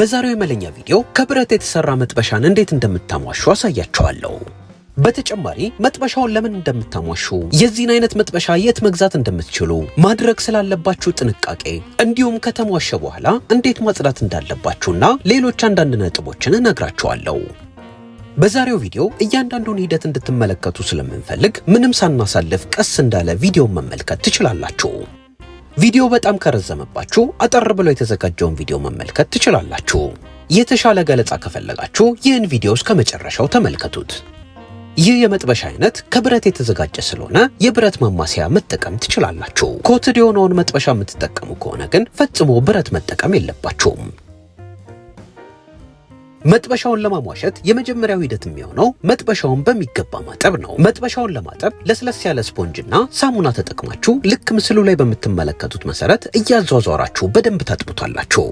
በዛሬው የመለኛ ቪዲዮ ከብረት የተሰራ መጥበሻን እንዴት እንደምታሟሹ አሳያችኋለሁ። በተጨማሪ መጥበሻውን ለምን እንደምታሟሹ፣ የዚህን አይነት መጥበሻ የት መግዛት እንደምትችሉ፣ ማድረግ ስላለባችሁ ጥንቃቄ፣ እንዲሁም ከተሟሸ በኋላ እንዴት ማጽዳት እንዳለባችሁና ሌሎች አንዳንድ ነጥቦችን እነግራችኋለሁ። በዛሬው ቪዲዮ እያንዳንዱን ሂደት እንድትመለከቱ ስለምንፈልግ ምንም ሳናሳልፍ ቀስ እንዳለ ቪዲዮን መመልከት ትችላላችሁ። ቪዲዮ በጣም ከረዘመባችሁ አጠር ብሎ የተዘጋጀውን ቪዲዮ መመልከት ትችላላችሁ። የተሻለ ገለጻ ከፈለጋችሁ ይህን ቪዲዮ እስከ መጨረሻው ተመልከቱት። ይህ የመጥበሻ አይነት ከብረት የተዘጋጀ ስለሆነ የብረት ማማሰያ መጠቀም ትችላላችሁ። ኮትድ የሆነውን መጥበሻ የምትጠቀሙ ከሆነ ግን ፈጽሞ ብረት መጠቀም የለባችሁም። መጥበሻውን ለማሟሸት የመጀመሪያው ሂደት የሚሆነው መጥበሻውን በሚገባ ማጠብ ነው። መጥበሻውን ለማጠብ ለስለስ ያለ ስፖንጅና ሳሙና ተጠቅማችሁ ልክ ምስሉ ላይ በምትመለከቱት መሰረት እያዟዟራችሁ በደንብ ታጥቡታላችሁ።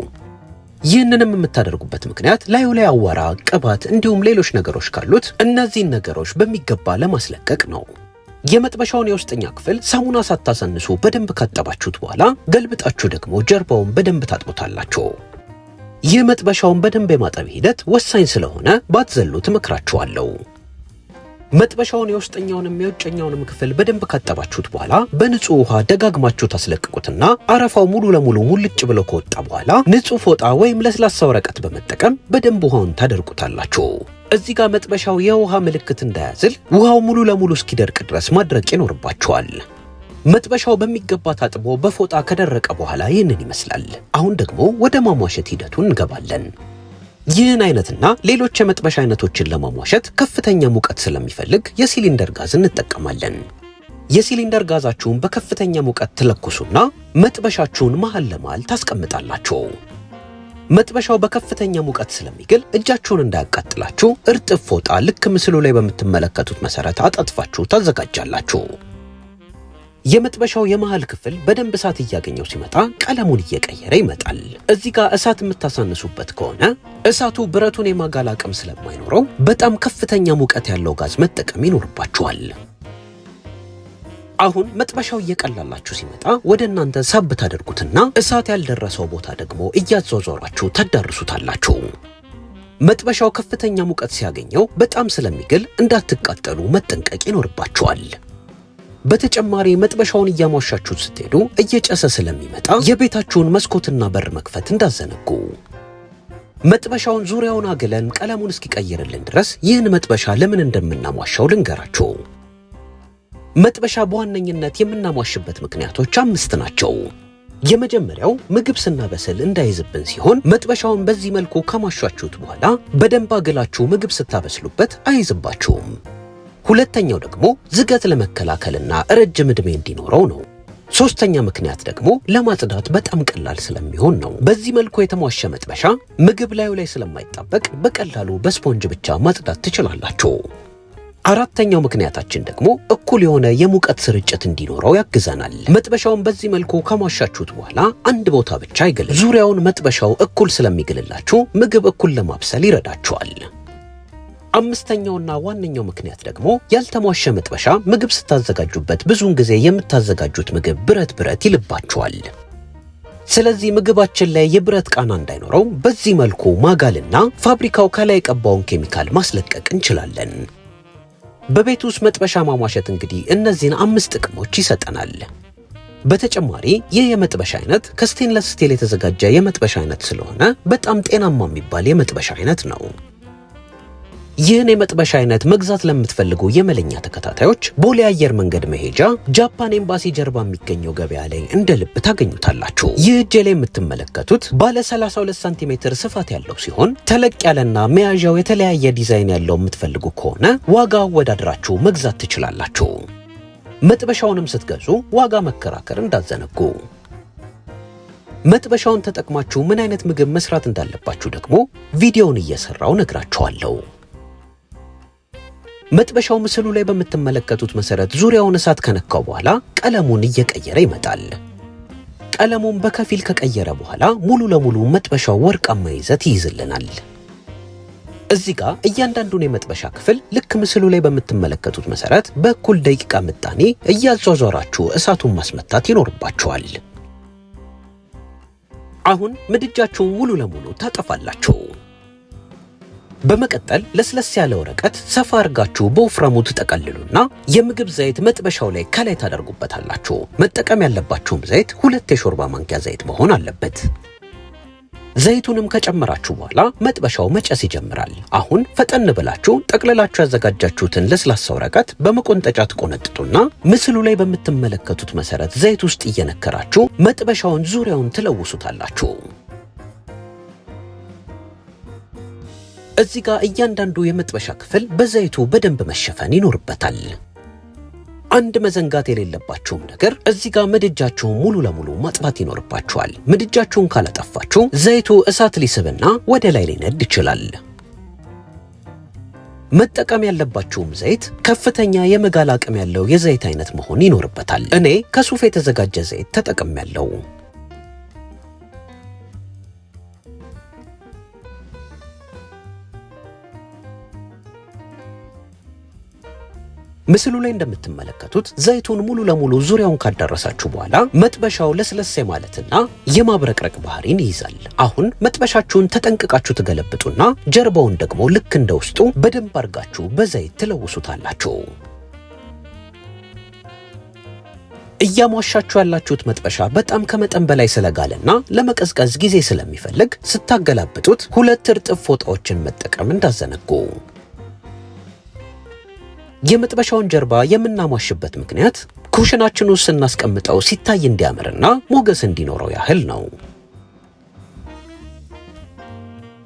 ይህንንም የምታደርጉበት ምክንያት ላዩ ላይ አዋራ፣ ቅባት እንዲሁም ሌሎች ነገሮች ካሉት እነዚህን ነገሮች በሚገባ ለማስለቀቅ ነው። የመጥበሻውን የውስጠኛ ክፍል ሳሙና ሳታሰንሱ በደንብ ካጠባችሁት በኋላ ገልብጣችሁ ደግሞ ጀርባውን በደንብ ታጥቡታላችሁ። ይህ መጥበሻውን በደንብ የማጠብ ሂደት ወሳኝ ስለሆነ ባትዘሉ ትመክራችኋለሁ። መጥበሻውን የውስጠኛውንም የውጨኛውንም ክፍል በደንብ ካጠባችሁት በኋላ በንጹህ ውሃ ደጋግማችሁ ታስለቅቁትና አረፋው ሙሉ ለሙሉ ሙልጭ ብሎ ከወጣ በኋላ ንጹህ ፎጣ ወይም ለስላሳ ወረቀት በመጠቀም በደንብ ውሃውን ታደርቁታላችሁ። እዚህ ጋር መጥበሻው የውሃ ምልክት እንዳያዝል ውሃው ሙሉ ለሙሉ እስኪደርቅ ድረስ ማድረቅ ይኖርባችኋል። መጥበሻው በሚገባ ታጥቦ በፎጣ ከደረቀ በኋላ ይህንን ይመስላል። አሁን ደግሞ ወደ ማሟሸት ሂደቱ እንገባለን። ይህን አይነትና ሌሎች የመጥበሻ አይነቶችን ለማሟሸት ከፍተኛ ሙቀት ስለሚፈልግ የሲሊንደር ጋዝ እንጠቀማለን። የሲሊንደር ጋዛችሁን በከፍተኛ ሙቀት ትለኩሱና መጥበሻችሁን መሃል ለመሃል ታስቀምጣላችሁ። መጥበሻው በከፍተኛ ሙቀት ስለሚግል እጃችሁን እንዳያቃጥላችሁ እርጥብ ፎጣ ልክ ምስሉ ላይ በምትመለከቱት መሰረት አጣጥፋችሁ ታዘጋጃላችሁ። የመጥበሻው የመሃል ክፍል በደንብ እሳት እያገኘው ሲመጣ ቀለሙን እየቀየረ ይመጣል። እዚህ ጋር እሳት የምታሳንሱበት ከሆነ እሳቱ ብረቱን የማጋል አቅም ስለማይኖረው በጣም ከፍተኛ ሙቀት ያለው ጋዝ መጠቀም ይኖርባችኋል። አሁን መጥበሻው እየቀላላችሁ ሲመጣ ወደ እናንተ ሳብ ታደርጉትና እሳት ያልደረሰው ቦታ ደግሞ እያዟዟራችሁ ታዳርሱታላችሁ። መጥበሻው ከፍተኛ ሙቀት ሲያገኘው በጣም ስለሚግል እንዳትቃጠሉ መጠንቀቅ ይኖርባችኋል። በተጨማሪ መጥበሻውን እያሟሻችሁት ስትሄዱ እየጨሰ ስለሚመጣ የቤታችሁን መስኮትና በር መክፈት እንዳዘነጉ። መጥበሻውን ዙሪያውን አግለን ቀለሙን እስኪቀይርልን ድረስ ይህን መጥበሻ ለምን እንደምናሟሻው ልንገራችሁ። መጥበሻ በዋነኝነት የምናሟሽበት ምክንያቶች 5 ናቸው። የመጀመሪያው ምግብ ስናበስል እንዳይዝብን ሲሆን መጥበሻውን በዚህ መልኩ ከማሻችሁት በኋላ በደንብ አግላችሁ ምግብ ስታበስሉበት አይዝባችሁም። ሁለተኛው ደግሞ ዝገት ለመከላከልና ረጅም ዕድሜ እንዲኖረው ነው። ሶስተኛ ምክንያት ደግሞ ለማጽዳት በጣም ቀላል ስለሚሆን ነው። በዚህ መልኩ የተሟሸ መጥበሻ ምግብ ላዩ ላይ ስለማይጣበቅ በቀላሉ በስፖንጅ ብቻ ማጽዳት ትችላላችሁ። አራተኛው ምክንያታችን ደግሞ እኩል የሆነ የሙቀት ስርጭት እንዲኖረው ያግዘናል። መጥበሻውን በዚህ መልኩ ከሟሻችሁት በኋላ አንድ ቦታ ብቻ አይግልም። ዙሪያውን መጥበሻው እኩል ስለሚግልላችሁ ምግብ እኩል ለማብሰል ይረዳችኋል። አምስተኛውና ዋነኛው ምክንያት ደግሞ ያልተሟሸ መጥበሻ ምግብ ስታዘጋጁበት ብዙውን ጊዜ የምታዘጋጁት ምግብ ብረት ይልባችኋል። ስለዚህ ምግባችን ላይ የብረት ቃና እንዳይኖረው በዚህ መልኩ ማጋልና ፋብሪካው ከላይ የቀባውን ኬሚካል ማስለቀቅ እንችላለን። በቤት ውስጥ መጥበሻ ማሟሸት እንግዲህ እነዚህን 5 ጥቅሞች ይሰጠናል። በተጨማሪ ይህ የመጥበሻ አይነት ከስቴንለስ ስቲል የተዘጋጀ የመጥበሻ አይነት ስለሆነ በጣም ጤናማ የሚባል የመጥበሻ አይነት ነው። ይህን የመጥበሻ አይነት መግዛት ለምትፈልጉ የመለኛ ተከታታዮች ቦሌ አየር መንገድ መሄጃ ጃፓን ኤምባሲ ጀርባ የሚገኘው ገበያ ላይ እንደ ልብ ታገኙታላችሁ። ይህ እጄ ላይ የምትመለከቱት ባለ 32 ሰንቲሜትር ስፋት ያለው ሲሆን ተለቅ ያለና መያዣው የተለያየ ዲዛይን ያለው የምትፈልጉ ከሆነ ዋጋ አወዳድራችሁ መግዛት ትችላላችሁ። መጥበሻውንም ስትገዙ ዋጋ መከራከር እንዳዘነጉ። መጥበሻውን ተጠቅማችሁ ምን አይነት ምግብ መስራት እንዳለባችሁ ደግሞ ቪዲዮውን እየሰራው ነግራችኋለሁ። መጥበሻው ምስሉ ላይ በምትመለከቱት መሰረት ዙሪያውን እሳት ከነካው በኋላ ቀለሙን እየቀየረ ይመጣል። ቀለሙን በከፊል ከቀየረ በኋላ ሙሉ ለሙሉ መጥበሻው ወርቃማ ይዘት ይይዝልናል። እዚህ ጋር እያንዳንዱን የመጥበሻ ክፍል ልክ ምስሉ ላይ በምትመለከቱት መሰረት በእኩል ደቂቃ ምጣኔ እያዟዟራችሁ እሳቱን ማስመታት ይኖርባችኋል። አሁን ምድጃችሁን ሙሉ ለሙሉ ታጠፋላችሁ። በመቀጠል ለስለስ ያለ ወረቀት ሰፋ አድርጋችሁ በወፍራሙ ትጠቀልሉና የምግብ ዘይት መጥበሻው ላይ ከላይ ታደርጉበታላችሁ። መጠቀም ያለባችሁም ዘይት 2 የሾርባ ማንኪያ ዘይት መሆን አለበት። ዘይቱንም ከጨመራችሁ በኋላ መጥበሻው መጨስ ይጀምራል። አሁን ፈጠን ብላችሁ ጠቅልላችሁ ያዘጋጃችሁትን ለስላሳ ወረቀት በመቆንጠጫ ትቆነጥጡና ምስሉ ላይ በምትመለከቱት መሰረት ዘይት ውስጥ እየነከራችሁ መጥበሻውን ዙሪያውን ትለውሱታላችሁ። እዚህ ጋር እያንዳንዱ የመጥበሻ ክፍል በዘይቱ በደንብ መሸፈን ይኖርበታል። አንድ መዘንጋት የሌለባችሁም ነገር እዚህ ጋር ምድጃችሁን ሙሉ ለሙሉ ማጥፋት ይኖርባችኋል። ምድጃችሁን ካላጠፋችሁ ዘይቱ እሳት ሊስብና ወደ ላይ ሊነድ ይችላል። መጠቀም ያለባችሁም ዘይት ከፍተኛ የመጋል አቅም ያለው የዘይት አይነት መሆን ይኖርበታል። እኔ ከሱፍ የተዘጋጀ ዘይት ተጠቅሜያለሁ። ምስሉ ላይ እንደምትመለከቱት ዘይቱን ሙሉ ለሙሉ ዙሪያውን ካዳረሳችሁ በኋላ መጥበሻው ለስለስ ማለትና የማብረቅረቅ ባህሪን ይይዛል። አሁን መጥበሻችሁን ተጠንቅቃችሁ ትገለብጡና ጀርባውን ደግሞ ልክ እንደ ውስጡ በደንብ አድርጋችሁ በዘይት ትለውሱታላችሁ። እያሟሻችሁ ያላችሁት መጥበሻ በጣም ከመጠን በላይ ስለጋለና ለመቀዝቀዝ ጊዜ ስለሚፈልግ ስታገላብጡት 2 እርጥብ ፎጣዎችን መጠቀም እንዳዘነጉ። የመጥበሻውን ጀርባ የምናሟሽበት ምክንያት ኩሽናችን ውስጥ ስናስቀምጠው ሲታይ እንዲያምርና ሞገስ እንዲኖረው ያህል ነው።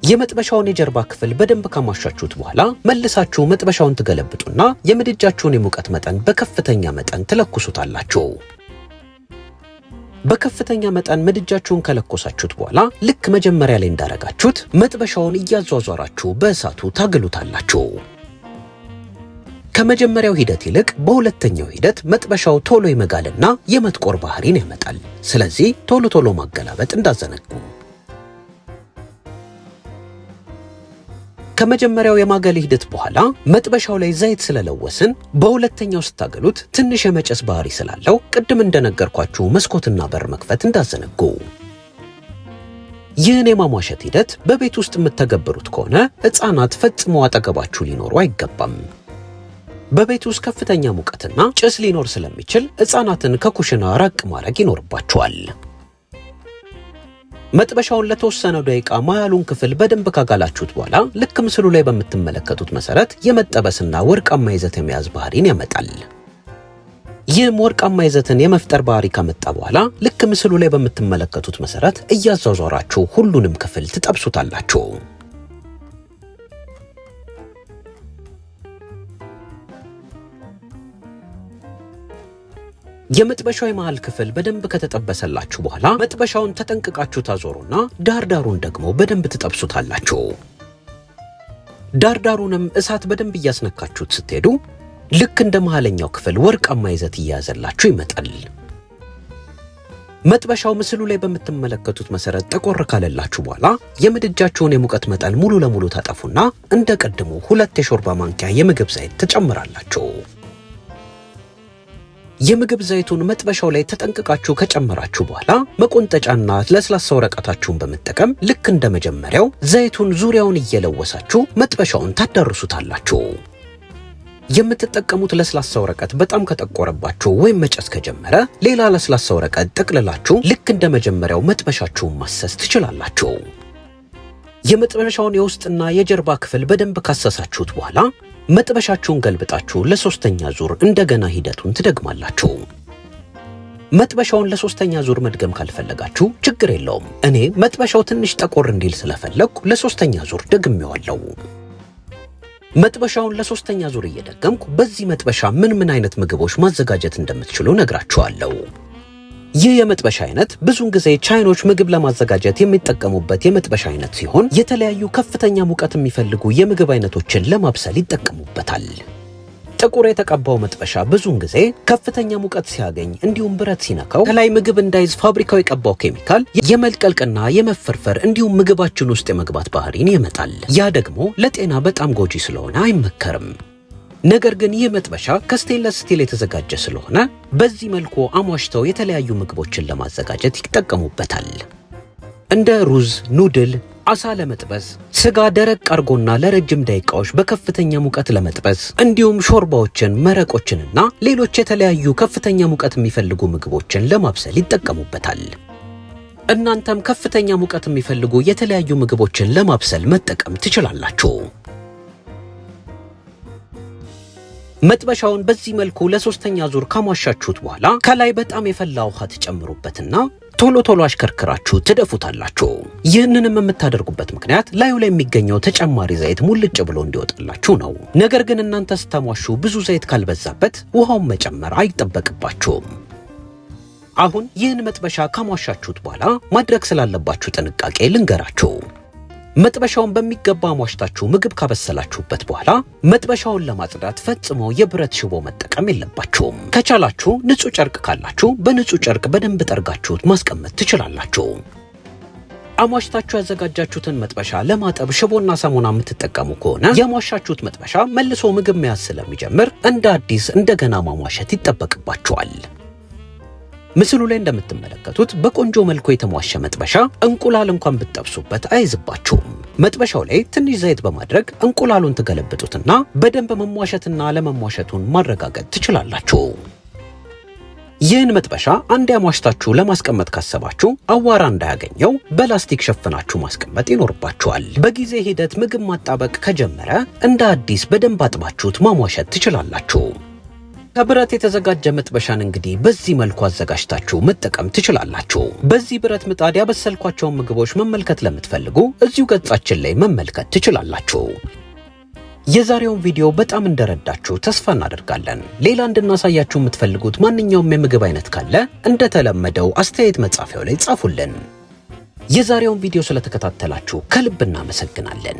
የመጥበሻውን የጀርባ ክፍል በደንብ ካሟሻችሁት በኋላ መልሳችሁ መጥበሻውን ትገለብጡና የምድጃችሁን የሙቀት መጠን በከፍተኛ መጠን ትለኩሱታላችሁ። በከፍተኛ መጠን ምድጃችሁን ከለኮሳችሁት በኋላ ልክ መጀመሪያ ላይ እንዳረጋችሁት መጥበሻውን እያዟዟራችሁ በእሳቱ ታግሉታላችሁ። ከመጀመሪያው ሂደት ይልቅ በሁለተኛው ሂደት መጥበሻው ቶሎ ይመጋልና የመጥቆር ባህሪን ያመጣል። ስለዚህ ቶሎ ማገላበጥ እንዳዘነጉ። ከመጀመሪያው የማገል ሂደት በኋላ መጥበሻው ላይ ዘይት ስለለወስን በሁለተኛው ስታገሉት ትንሽ የመጨስ ባህሪ ስላለው ቅድም እንደነገርኳችሁ መስኮትና በር መክፈት እንዳዘነጉ። ይህን የማሟሸት ሂደት በቤት ውስጥ የምትተገብሩት ከሆነ ሕፃናት ፈጽሞ አጠገባችሁ ሊኖሩ አይገባም። በቤት ውስጥ ከፍተኛ ሙቀትና ጭስ ሊኖር ስለሚችል ሕፃናትን ከኩሽና ራቅ ማድረግ ይኖርባቸዋል። መጥበሻውን ለተወሰነ ደቂቃ መሃሉን ክፍል በደንብ ካጋላችሁት በኋላ ልክ ምስሉ ላይ በምትመለከቱት መሰረት የመጠበስና ወርቃማ ይዘት የመያዝ ባህሪን ያመጣል። ይህም ወርቃማ ይዘትን የመፍጠር ባህሪ ካመጣ በኋላ ልክ ምስሉ ላይ በምትመለከቱት መሰረት እያዟዟራችሁ ሁሉንም ክፍል ትጠብሱታላችሁ። የመጥበሻው የመሃል ክፍል በደንብ ከተጠበሰላችሁ በኋላ መጥበሻውን ተጠንቅቃችሁ ታዞሩና ዳርዳሩን ደግሞ በደንብ ትጠብሱታላችሁ። ዳርዳሩንም እሳት በደንብ እያስነካችሁት ስትሄዱ ልክ እንደ መሃለኛው ክፍል ወርቃማ ይዘት እያያዘላችሁ ይመጣል። መጥበሻው ምስሉ ላይ በምትመለከቱት መሰረት ጠቆር ካለላችሁ በኋላ የምድጃችሁን የሙቀት መጠን ሙሉ ለሙሉ ታጠፉና እንደ ቀድሞ 2 የሾርባ ማንኪያ የምግብ ዘይት ትጨምራላችሁ። የምግብ ዘይቱን መጥበሻው ላይ ተጠንቅቃችሁ ከጨመራችሁ በኋላ መቆንጠጫና ለስላሳ ወረቀታችሁን በመጠቀም ልክ እንደ መጀመሪያው ዘይቱን ዙሪያውን እየለወሳችሁ መጥበሻውን ታዳርሱታላችሁ። የምትጠቀሙት ለስላሳ ወረቀት በጣም ከጠቆረባችሁ ወይም መጨስ ከጀመረ ሌላ ለስላሳ ወረቀት ጠቅልላችሁ ልክ እንደ መጀመሪያው መጥበሻችሁን ማሰስ ትችላላችሁ። የመጥበሻውን የውስጥና የጀርባ ክፍል በደንብ ካሰሳችሁት በኋላ መጥበሻችሁን ገልብጣችሁ ለሶስተኛ ዙር እንደገና ሂደቱን ትደግማላችሁ። መጥበሻውን ለሶስተኛ ዙር መድገም ካልፈለጋችሁ ችግር የለውም። እኔ መጥበሻው ትንሽ ጠቆር እንዲል ስለፈለኩ ለሶስተኛ ዙር ደግሜዋለሁ። መጥበሻውን ለሶስተኛ ዙር እየደገምኩ በዚህ መጥበሻ ምን አይነት ምግቦች ማዘጋጀት እንደምትችሉ ነግራችኋለሁ። ይህ የመጥበሻ አይነት ብዙውን ጊዜ ቻይኖች ምግብ ለማዘጋጀት የሚጠቀሙበት የመጥበሻ አይነት ሲሆን የተለያዩ ከፍተኛ ሙቀት የሚፈልጉ የምግብ አይነቶችን ለማብሰል ይጠቀሙበታል። ጥቁር የተቀባው መጥበሻ ብዙውን ጊዜ ከፍተኛ ሙቀት ሲያገኝ እንዲሁም ብረት ሲነካው ከላይ ምግብ እንዳይዝ ፋብሪካው የቀባው ኬሚካል የመልቀልቅና የመፈርፈር እንዲሁም ምግባችን ውስጥ የመግባት ባህሪን ያመጣል። ያ ደግሞ ለጤና በጣም ጎጂ ስለሆነ አይመከርም። ነገር ግን ይህ መጥበሻ ከስቴንለስ ስቲል የተዘጋጀ ስለሆነ በዚህ መልኩ አሟሽተው የተለያዩ ምግቦችን ለማዘጋጀት ይጠቀሙበታል። እንደ ሩዝ፣ ኑድል፣ አሳ ለመጥበስ፣ ስጋ ደረቅ አርጎና ለረጅም ደቂቃዎች በከፍተኛ ሙቀት ለመጥበስ እንዲሁም ሾርባዎችን፣ መረቆችንና ሌሎች የተለያዩ ከፍተኛ ሙቀት የሚፈልጉ ምግቦችን ለማብሰል ይጠቀሙበታል። እናንተም ከፍተኛ ሙቀት የሚፈልጉ የተለያዩ ምግቦችን ለማብሰል መጠቀም ትችላላችሁ። መጥበሻውን በዚህ መልኩ ለሶስተኛ ዙር ካሟሻችሁት በኋላ ከላይ በጣም የፈላ ውሃ ትጨምሩበትና ቶሎ አሽከርክራችሁ ትደፉታላችሁ። ይህንንም የምታደርጉበት ምክንያት ላዩ ላይ የሚገኘው ተጨማሪ ዘይት ሙልጭ ብሎ እንዲወጣላችሁ ነው። ነገር ግን እናንተ ስታሟሹ ብዙ ዘይት ካልበዛበት ውሃውን መጨመር አይጠበቅባችሁም። አሁን ይህን መጥበሻ ካሟሻችሁት በኋላ ማድረግ ስላለባችሁ ጥንቃቄ ልንገራችሁ። መጥበሻውን በሚገባ አሟሽታችሁ ምግብ ካበሰላችሁበት በኋላ መጥበሻውን ለማጽዳት ፈጽሞ የብረት ሽቦ መጠቀም የለባችሁም። ከቻላችሁ ንጹህ ጨርቅ ካላችሁ በንጹህ ጨርቅ በደንብ ጠርጋችሁት ማስቀመጥ ትችላላችሁ። አሟሽታችሁ ያዘጋጃችሁትን መጥበሻ ለማጠብ ሽቦና ሳሙና የምትጠቀሙ ከሆነ ያሟሻችሁት መጥበሻ መልሶ ምግብ መያዝ ስለሚጀምር እንደ አዲስ እንደገና ማሟሸት ይጠበቅባችኋል። ምስሉ ላይ እንደምትመለከቱት በቆንጆ መልኩ የተሟሸ መጥበሻ እንቁላል እንኳን ብትጠብሱበት አይዝባችሁም። መጥበሻው ላይ ትንሽ ዘይት በማድረግ እንቁላሉን ትገለብጡትና በደንብ መሟሸትና አለመሟሸቱን ማረጋገጥ ትችላላችሁ። ይህን መጥበሻ አንዴ አሟሽታችሁ ለማስቀመጥ ካሰባችሁ አዋራ እንዳያገኘው በላስቲክ ሸፍናችሁ ማስቀመጥ ይኖርባችኋል። በጊዜ ሂደት ምግብ ማጣበቅ ከጀመረ እንደ አዲስ በደንብ አጥባችሁት ማሟሸት ትችላላችሁ። ከብረት የተዘጋጀ መጥበሻን እንግዲህ በዚህ መልኩ አዘጋጅታችሁ መጠቀም ትችላላችሁ። በዚህ ብረት ምጣድ ያበሰልኳቸውን ምግቦች መመልከት ለምትፈልጉ እዚሁ ገጻችን ላይ መመልከት ትችላላችሁ። የዛሬውን ቪዲዮ በጣም እንደረዳችሁ ተስፋ እናደርጋለን። ሌላ እንድናሳያችሁ የምትፈልጉት ማንኛውም የምግብ አይነት ካለ እንደተለመደው አስተያየት መጻፊያው ላይ ጻፉልን። የዛሬውን ቪዲዮ ስለተከታተላችሁ ከልብ እናመሰግናለን።